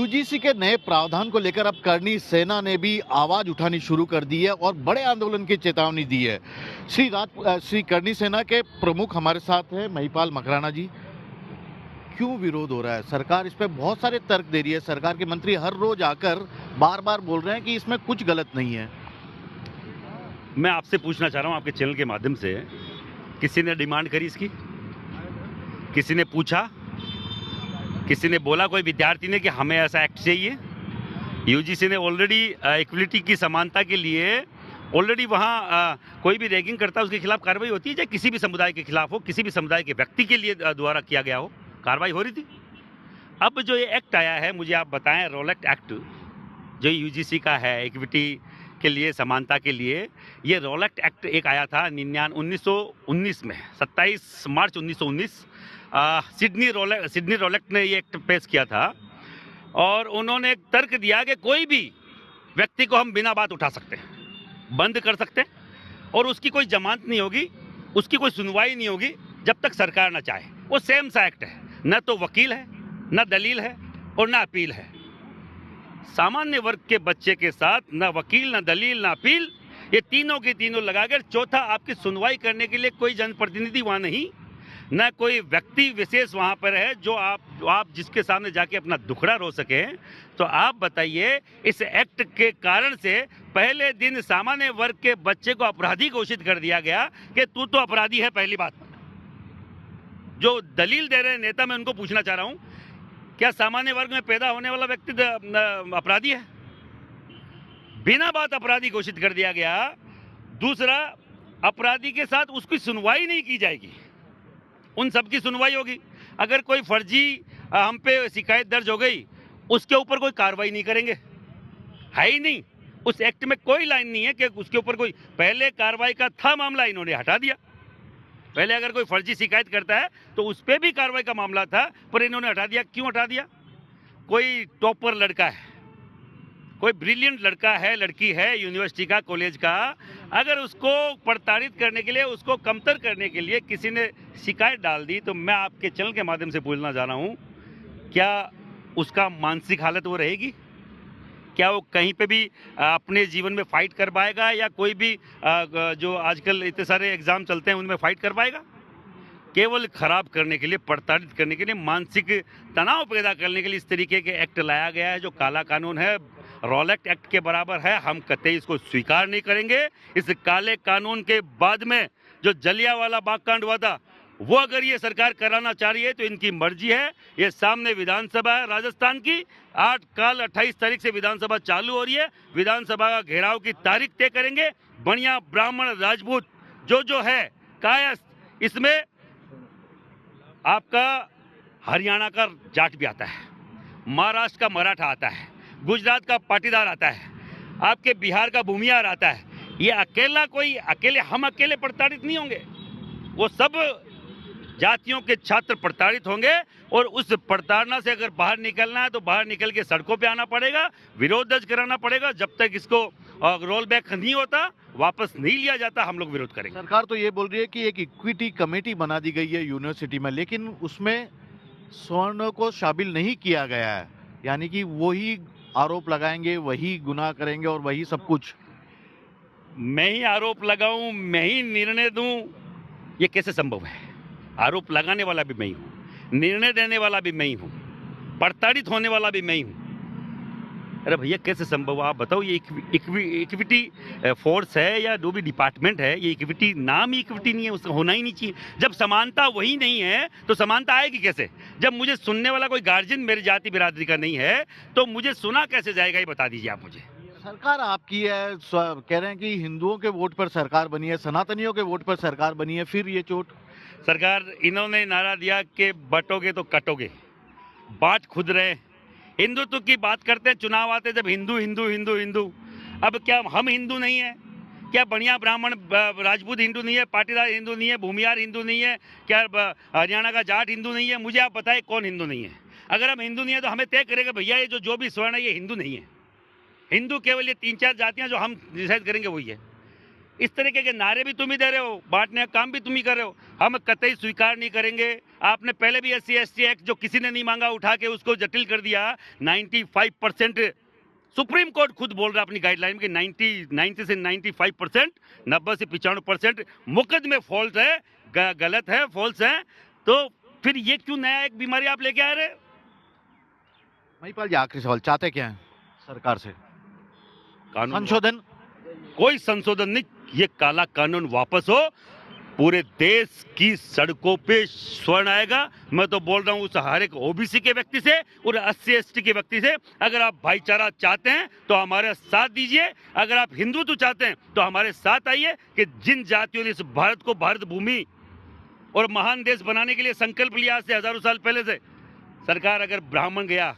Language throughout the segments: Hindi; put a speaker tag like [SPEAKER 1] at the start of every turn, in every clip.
[SPEAKER 1] यूजीसी के नए प्रावधान को लेकर अब करणी सेना ने भी आवाज उठानी शुरू कर दी है और बड़े आंदोलन की चेतावनी दी है। श्री करणी सेना के प्रमुख हमारे साथ हैं महिपाल मकराना जी। क्यों विरोध हो रहा है? सरकार इस पे बहुत सारे तर्क दे रही है। सरकार के मंत्री हर रोज आकर बार बार बोल रहे हैं कि इसमें कुछ गलत नहीं है।
[SPEAKER 2] मैं आपसे पूछना चाह रहा हूं आपके चैनल के माध्यम से, किसी ने डिमांड करी इसकी? किसी ने पूछा? किसी ने बोला कोई विद्यार्थी ने कि हमें ऐसा एक्ट चाहिए? यूजीसी ने ऑलरेडी इक्वलिटी की समानता के लिए ऑलरेडी वहाँ कोई भी रैगिंग करता है उसके खिलाफ कार्रवाई होती है, चाहे किसी भी समुदाय के खिलाफ हो, किसी भी समुदाय के व्यक्ति के लिए द्वारा किया गया हो, कार्रवाई हो रही थी। अब जो ये एक्ट आया है, मुझे आप बताएं, रोलेक्ट एक्ट जो यूजीसी का है इक्विटी के लिए, समानता के लिए, ये रोलेक्ट एक्ट एक आया था 1919 में, 27 मार्च 1919 सिडनी रोलेक्ट ने ये एक्ट पेश किया था और उन्होंने एक तर्क दिया कि कोई भी व्यक्ति को हम बिना बात उठा सकते हैं, बंद कर सकते हैं और उसकी कोई जमानत नहीं होगी, उसकी कोई सुनवाई नहीं होगी जब तक सरकार ना चाहे। वो सेम सा एक्ट है, न तो वकील है, न दलील है और न अपील है। सामान्य वर्ग के बच्चे के साथ न वकील, न दलील, न अपील, ये तीनों के तीनों लगाकर चौथा आपकी सुनवाई करने के लिए कोई जनप्रतिनिधि वहां नहीं, न कोई व्यक्ति विशेष वहां पर है जो आप जिसके सामने जाके अपना दुखड़ा रो सके। तो आप बताइए, इस एक्ट के कारण से पहले दिन सामान्य वर्ग के बच्चे को अपराधी घोषित कर दिया गया कि तू तो अपराधी है। पहली बात, जो दलील दे रहे नेता, मैं उनको पूछना चाह रहा हूं, क्या सामान्य वर्ग में पैदा होने वाला व्यक्ति अपराधी है? बिना बात अपराधी घोषित कर दिया गया। दूसरा, अपराधी के साथ उसकी सुनवाई नहीं की जाएगी, उन सबकी सुनवाई होगी। अगर कोई फर्जी हम पे शिकायत दर्ज हो गई, उसके ऊपर कोई कार्रवाई नहीं करेंगे, है ही नहीं। उस एक्ट में कोई लाइन नहीं है कि उसके ऊपर कोई, पहले कार्रवाई का था मामला, इन्होंने हटा दिया। पहले अगर कोई फर्जी शिकायत करता है तो उस पर भी कार्रवाई का मामला था, पर इन्होंने हटा दिया। क्यों हटा दिया? कोई टॉपर लड़का है, कोई ब्रिलियंट लड़का है, लड़की है यूनिवर्सिटी का, कॉलेज का, अगर उसको प्रताड़ित करने के लिए, उसको कमतर करने के लिए किसी ने शिकायत डाल दी, तो मैं आपके चैनल के माध्यम से पूछना चाह रहा हूं, क्या उसका मानसिक हालत वो रहेगी? क्या वो कहीं पे भी अपने जीवन में फाइट कर पाएगा, या कोई भी जो आजकल इतने सारे एग्जाम चलते हैं उनमें फाइट कर पाएगा? केवल खराब करने के लिए, प्रताड़ित करने के लिए, मानसिक तनाव पैदा करने के लिए इस तरीके के एक्ट लाया गया है, जो काला कानून है, रोलेक्ट एक्ट के बराबर है। हम कतई इसको स्वीकार नहीं करेंगे। इस काले कानून के बाद में जो जलियांवाला बाग कांड हुआ था, वो अगर ये सरकार कराना चाह रही है तो इनकी मर्जी है। ये सामने विधानसभा है राजस्थान की, कल 28 तारीख से विधानसभा चालू हो रही है। विधानसभा का घेराव की तारीख तय करेंगे। बढ़िया ब्राह्मण राजपूत जो है कायस्थ, इसमें आपका हरियाणा का जाट भी आता है, महाराष्ट्र का मराठा आता है, गुजरात का पाटीदार आता है, आपके बिहार का भूमियार आता है। ये हम अकेले प्रताड़ित नहीं होंगे, वो सब जातियों के छात्र प्रताड़ित होंगे। और उस प्रताड़ना से अगर बाहर निकलना है तो बाहर निकल के सड़कों पे आना पड़ेगा, विरोध दर्ज कराना पड़ेगा। जब तक इसको रोल बैक नहीं होता, वापस नहीं लिया जाता, हम लोग विरोध करेंगे।
[SPEAKER 1] सरकार तो ये बोल रही है कि एक इक्विटी कमेटी बना दी गई है यूनिवर्सिटी में, लेकिन उसमें स्वर्ण को शामिल नहीं किया गया है, यानी कि वही आरोप लगाएंगे, वही गुनाह करेंगे और वही सब कुछ।
[SPEAKER 2] मैं ही आरोप लगाऊं, मैं ही निर्णय दूं, ये कैसे संभव है? आरोप लगाने वाला भी मैं ही हूं, निर्णय देने वाला भी मैं ही हूं, प्रताड़ित होने वाला भी मैं ही हूं। अरे भैया, कैसे संभव? आप बताओ। ये इक्विटी फोर्स है या जो भी डिपार्टमेंट है, ये इक्विटी, नाम ही इक्विटी नहीं है, उसका होना ही नहीं चाहिए। जब समानता वही नहीं है तो समानता आएगी कैसे? जब मुझे सुनने वाला कोई गार्जियन मेरी जाति बिरादरी का नहीं है तो मुझे सुना कैसे जाएगा? ये बता दीजिए आप मुझे।
[SPEAKER 1] सरकार आपकी है, कह रहे हैं कि हिंदुओं के वोट पर सरकार बनी है, सनातनियों के वोट पर सरकार बनी है, फिर ये चोट।
[SPEAKER 2] सरकार, इन्होंने नारा दिया कि बटोगे तो कटोगे, बांट खुद रहे। हिंदुत्व की बात करते हैं, चुनाव आते जब हिंदू हिंदू हिंदू हिंदू। अब क्या हम हिंदू नहीं है? क्या बढ़िया ब्राह्मण राजपूत हिंदू नहीं है? पाटीदार हिंदू नहीं है? भूमियार हिंदू नहीं है? क्या हरियाणा का जाट हिंदू नहीं है? मुझे आप बताएं कौन हिंदू नहीं है? अगर हम हिंदू नहीं है तो हमें तय करेगा भैया ये जो भी स्वर्ण है ये हिंदू नहीं है। हिंदू केवल ये 3-4 जातियां जो हम डिसाइड करेंगे वही है। इस तरीके के नारे भी तुम ही दे रहे हो, बांटने का काम भी तुम ही कर रहे हो। हम कतई स्वीकार नहीं करेंगे। आपने पहले भी SC/ST एक्ट जो किसी ने नहीं मांगा उठा के उसको जटिल कर दिया। 95% सुप्रीम कोर्ट खुद बोल रहा है अपनी गाइडलाइन में कि 90 से 95%, 90 से 95% मुकदमे फॉल्ट है, गलत है, फॉल्स है। तो फिर ये क्यों नया एक बीमारी आप लेके आ रहे?
[SPEAKER 1] महिपाल जी, आखिरी सवाल, चाहते क्या है सरकार से?
[SPEAKER 2] कानून
[SPEAKER 1] संशोधन?
[SPEAKER 2] कोई संशोधन नहीं, ये काला कानून वापस हो। पूरे देश की सड़कों पे स्वर्ण आएगा। मैं तो बोल रहा हूँ उस हर एक OBC के व्यक्ति से और SC/ST के व्यक्ति से, अगर आप भाईचारा चाहते हैं तो हमारे साथ दीजिए, अगर आप हिंदुत्व चाहते हैं तो हमारे साथ आइए कि जिन जातियों ने इस भारत को भारत भूमि और महान देश बनाने के लिए संकल्प लिया आज से हजारों साल पहले से, सरकार अगर ब्राह्मण गया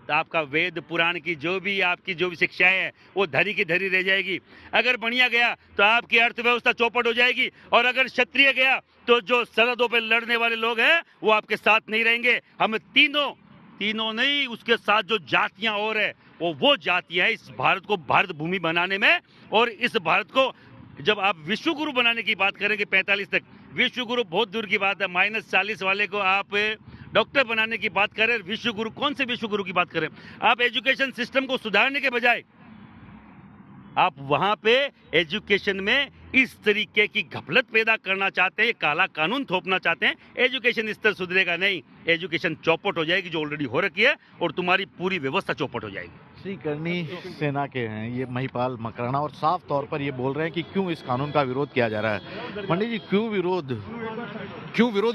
[SPEAKER 2] तो आपका वेद पुराण की जो भी आपकी जो भी शिक्षाएं हैं वो धरी की धरी रह जाएगी। अगर बनिया गया तो आपकी अर्थव्यवस्था चौपट हो जाएगी, और अगर क्षत्रिय गया तो जो सरहदों पे लड़ने वाले लोग हैं वो आपके साथ नहीं रहेंगे। हम तीनों नहीं, उसके साथ जो जातियां और है वो जातियां इस भारत को भारत भूमि बनाने में, और इस भारत को जब आप विश्व गुरु बनाने की बात करेंगे 45 तक, विश्व गुरु बहुत दूर की बात है। -40 वाले को आप डॉक्टर बनाने की बात करें, विश्व गुरु कौन से विश्व गुरु की बात करें? आप एजुकेशन सिस्टम को सुधारने के बजाय आप वहां पे एजुकेशन में इस तरीके की घपलत पैदा करना चाहते हैं, काला कानून थोपना चाहते हैं। एजुकेशन स्तर सुधरेगा नहीं, एजुकेशन चौपट हो जाएगी जो ऑलरेडी हो रखी है, और तुम्हारी पूरी व्यवस्था चौपट हो जाएगी।
[SPEAKER 1] श्री करनी सेना के हैं ये महिपाल मकराना, और साफ तौर पर ये बोल रहे हैं कि क्यों इस कानून का विरोध किया जा रहा है। पंडित जी, क्यों विरोध?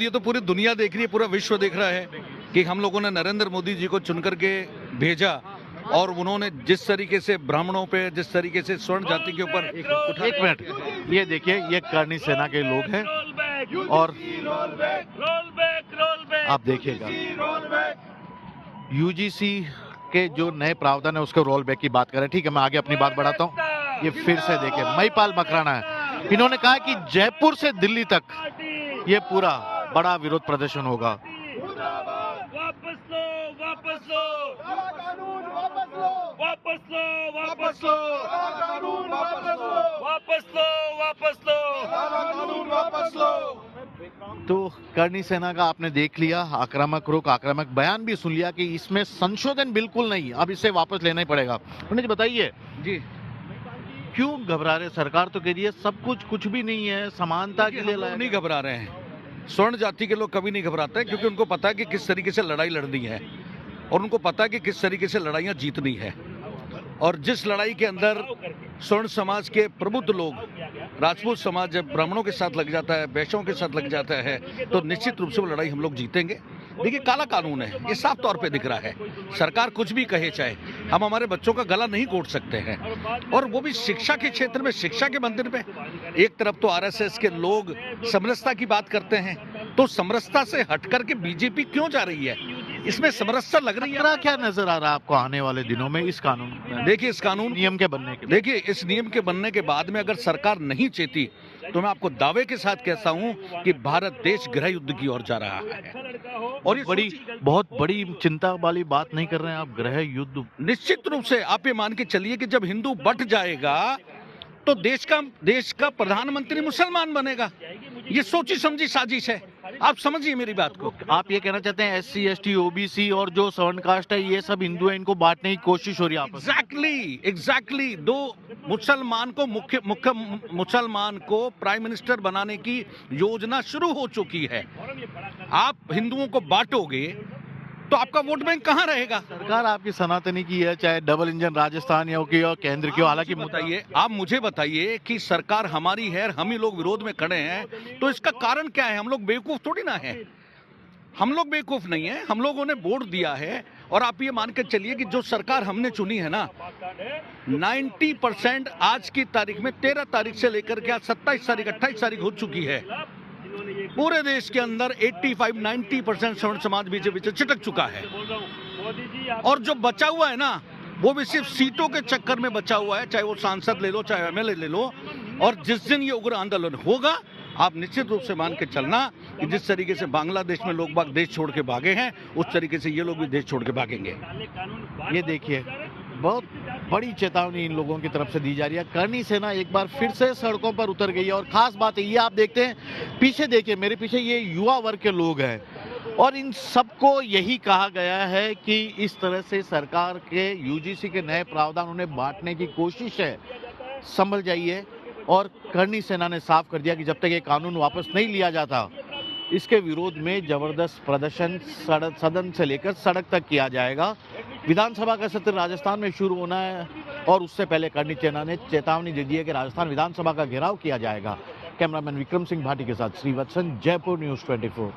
[SPEAKER 3] ये तो पूरी दुनिया देख रही है, पूरा विश्व देख रहा है कि हम लोगों ने नरेंद्र मोदी जी को चुन करके भेजा, और उन्होंने जिस तरीके से ब्राह्मणों पे, जिस तरीके से स्वर्ण जाति के ऊपर
[SPEAKER 1] एक मिनट, ये देखिए, ये करनी सेना के लोग हैं, और आप देखिएगा UGC के जो नए प्रावधान है उसके रोल बैक की बात करें। ठीक है, मैं आगे अपनी बात बढ़ाता हूँ। ये फिर से देखिए, महिपाल मकराना है, इन्होंने कहा कि जयपुर से दिल्ली तक ये पूरा बड़ा विरोध प्रदर्शन होगा। तो करनी सेना का आपने देख लिया, आक्रामक रुख, आक्रामक बयान भी सुन लिया कि इसमें संशोधन बिल्कुल नहीं, अब इसे वापस लेना ही पड़ेगा। पंडित जी बताइए
[SPEAKER 3] जी,
[SPEAKER 1] क्यों घबरा रहे? सरकार तो कह रही है सब कुछ भी नहीं है, समानता के लिए
[SPEAKER 3] नहीं घबरा रहे हैं। स्वर्ण जाति के लोग कभी नहीं घबराते, क्योंकि उनको पता है कि किस तरीके से लड़ाई लड़नी है, और उनको पता है कि किस तरीके से लड़ाइयाँ जीतनी है। और जिस लड़ाई के अंदर स्वर्ण समाज के प्रबुद्ध लोग, राजपूत समाज जब ब्राह्मणों के साथ लग जाता है, वैश्यों के साथ लग जाता है, तो निश्चित रूप से वो लड़ाई हम लोग जीतेंगे। देखिए, काला कानून है, ये साफ तौर पे दिख रहा है। सरकार कुछ भी कहे चाहे, हम हमारे बच्चों का गला नहीं घोट सकते हैं, और वो भी शिक्षा के क्षेत्र में, शिक्षा के मंदिर में। एक तरफ तो RSS के लोग समरसता की बात करते हैं, तो समरसता से हट करके BJP क्यों जा रही है? इसमें समरसता लग रही है।
[SPEAKER 1] क्या नजर आ रहा है आपको आने वाले दिनों में इस कानून?
[SPEAKER 3] देखिए, इस कानून
[SPEAKER 1] नियम के बनने के,
[SPEAKER 3] देखिए, इस नियम के बनने के बाद में अगर सरकार नहीं चेती, तो मैं आपको दावे के साथ कहता हूं कि भारत देश गृह युद्ध की ओर जा रहा है। और ये
[SPEAKER 1] बहुत बड़ी चिंता वाली बात नहीं कर रहे हैं आप, गृह युद्ध?
[SPEAKER 3] निश्चित रूप से आप ये मान के चलिए कि जब हिंदू बट जाएगा तो देश का प्रधानमंत्री मुसलमान बनेगा। ये सोची समझी साजिश है, आप समझिए मेरी बात को।
[SPEAKER 1] आप ये कहना चाहते हैं SC/ST OBC और जो स्वर्ण कास्ट है ये सब हिंदू है, इनको बांटने की कोशिश हो रही है?
[SPEAKER 3] एग्जैक्टली। दो मुसलमान को प्राइम मिनिस्टर बनाने की योजना शुरू हो चुकी है। आप हिंदुओं को बांटोगे तो आपका वोट बैंक कहाँ रहेगा?
[SPEAKER 1] सरकार आपकी सनातनी की है, चाहे डबल इंजन राजस्थान या केंद्र की हो। हालांकि
[SPEAKER 3] आप मुझे बताइए कि सरकार हमारी है, हम ही लोग विरोध में खड़े हैं, तो इसका कारण क्या है? हम लोग बेवकूफ थोड़ी ना है, हम लोग बेवकूफ नहीं है, हम लोगों ने वोट दिया है। और आप ये मान के चलिए कि जो सरकार हमने चुनी है ना, 90% आज की तारीख में 13 तारीख से लेकर के आज 27 तारीख 28 तारीख हो चुकी है, पूरे देश के अंदर 85-90% स्वर्ण समाज बीजेपी से चिटक चुका है। और जो बचा हुआ है ना, वो भी सिर्फ सीटों के चक्कर में बचा हुआ है, चाहे वो सांसद ले लो, चाहे MLA ले लो। और जिस दिन ये उग्र आंदोलन होगा, आप निश्चित रूप से मान के चलना कि जिस तरीके से बांग्लादेश में लोग बाग देश छोड़ के भागे हैं, उस तरीके से ये लोग भी देश छोड़ के भागेंगे।
[SPEAKER 1] ये देखिए, बहुत बड़ी चेतावनी इन लोगों की तरफ से दी जा रही है। करनी सेना एक बार फिर से सड़कों पर उतर गई है और खास बात है ये आप देखते हैं, पीछे देखिए, मेरे पीछे ये युवा वर्ग के लोग हैं और इन सबको यही कहा गया है कि इस तरह से सरकार के यूजीसी के नए प्रावधान उन्हें बांटने की कोशिश है, संभल जाइए। और करनी सेना ने साफ कर दिया कि जब तक ये कानून वापस नहीं लिया जाता, इसके विरोध में जबरदस्त प्रदर्शन सदन से लेकर सड़क तक किया जाएगा। विधानसभा का सत्र राजस्थान में शुरू होना है और उससे पहले करनी सेना ने चेतावनी दे दी है कि राजस्थान विधानसभा का घेराव किया जाएगा। कैमरामैन विक्रम सिंह भाटी के साथ श्रीवत्सन, जयपुर न्यूज़ 24।